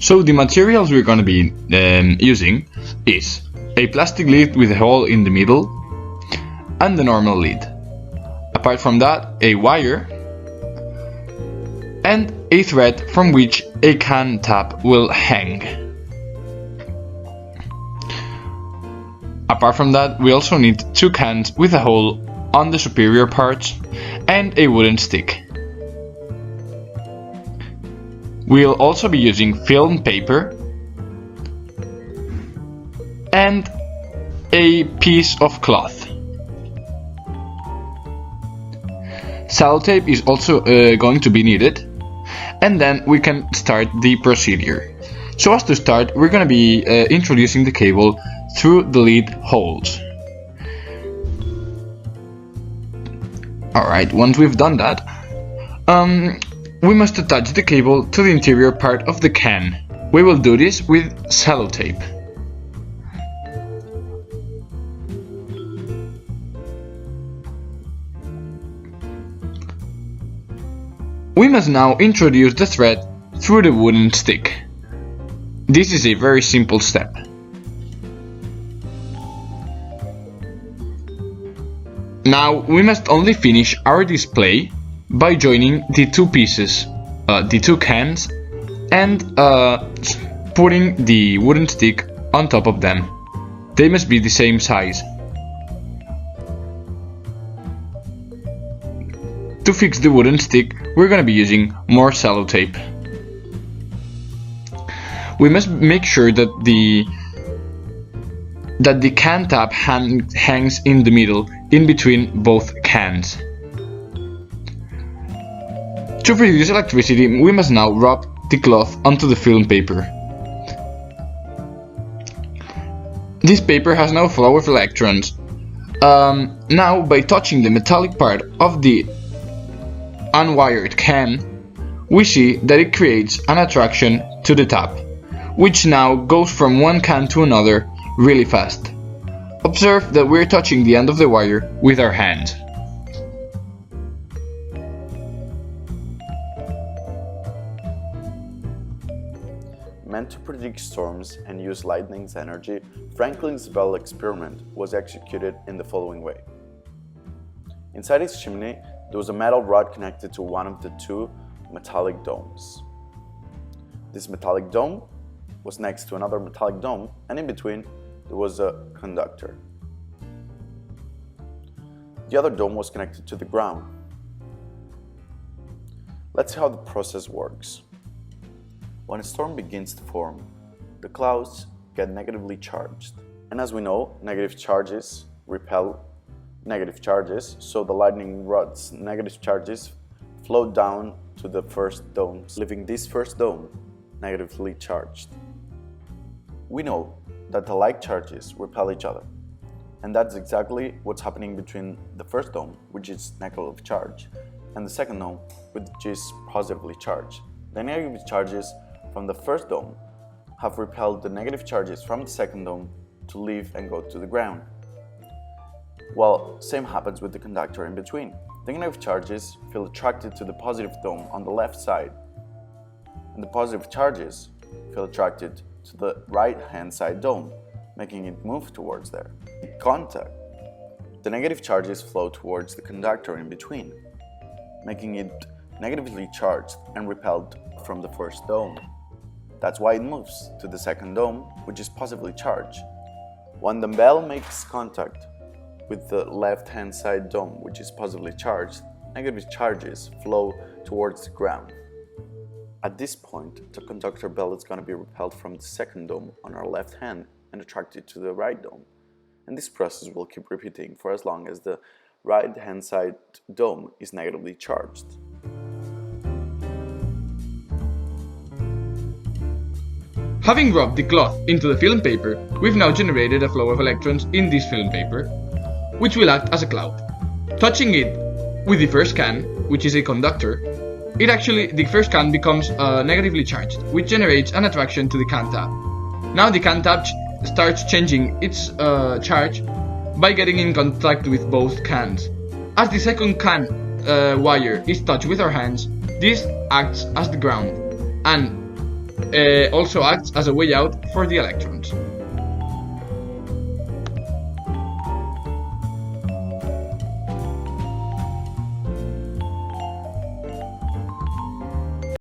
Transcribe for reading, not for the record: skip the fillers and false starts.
So the materials we're going to be using is a plastic lid with a hole in the middle and the normal lid. Apart from that, a wire and a thread from which a can tap will hang. Apart from that, we also need 2 cans with a hole on the superior parts and a wooden stick. We'll also be using film paper and a piece of cloth. Sellotape is also going to be needed, and then we can start the procedure. So as to start, we're going to be introducing the cable through the lid holes. Alright, once we've done that, we must attach the cable to the interior part of the can. We will do this with sellotape. We must now introduce the thread through the wooden stick. This is a very simple step. Now we must only finish our display by joining the 2 pieces, the 2 cans, and putting the wooden stick on top of them. They must be the same size. To fix the wooden stick, we're going to be using more sellotape. We must make sure that the can tap hangs in the middle, in between both cans. To produce electricity, we must now rub the cloth onto the film paper. This paper has no flow of electrons. Now, by touching the metallic part of the unwired can, we see that it creates an attraction to the tap, which now goes from one can to another really fast. Observe that we're touching the end of the wire with our hand. Meant to predict storms and use lightning's energy, Franklin's Bell experiment was executed in the following way. Inside its chimney, there was a metal rod connected to one of the 2 metallic domes. This metallic dome was next to another metallic dome, and in between there was a conductor. The other dome was connected to the ground. Let's see how the process works. When a storm begins to form, the clouds get negatively charged. And as we know, negative charges repel negative charges, so the lightning rod's negative charges flow down to the first dome, leaving this first dome negatively charged. We know that the like charges repel each other, and that's exactly what's happening between the first dome, which is negative charge, and the second dome, which is positively charged. The negative charges from the first dome have repelled the negative charges from the second dome to leave and go to the ground. Well, same happens with the conductor in between. The negative charges feel attracted to the positive dome on the left side, and the positive charges feel attracted to the right-hand side dome, making it move towards there. At contact, the negative charges flow towards the conductor in between, making it negatively charged and repelled from the first dome. That's why it moves to the second dome, which is positively charged. When the bell makes contact with the left-hand side dome, which is positively charged, negative charges flow towards the ground. At this point, the conductor bell is going to be repelled from the second dome on our left hand and attracted to the right dome. And this process will keep repeating for as long as the right-hand side dome is negatively charged. Having rubbed the cloth into the film paper, we've now generated a flow of electrons in this film paper, which will act as a cloud. Touching it with the first can, which is a conductor, the first can becomes negatively charged, which generates an attraction to the can tap. Now the can tap starts changing its charge by getting in contact with both cans. As the second can wire is touched with our hands, this acts as the ground, and also acts as a way out for the electrons.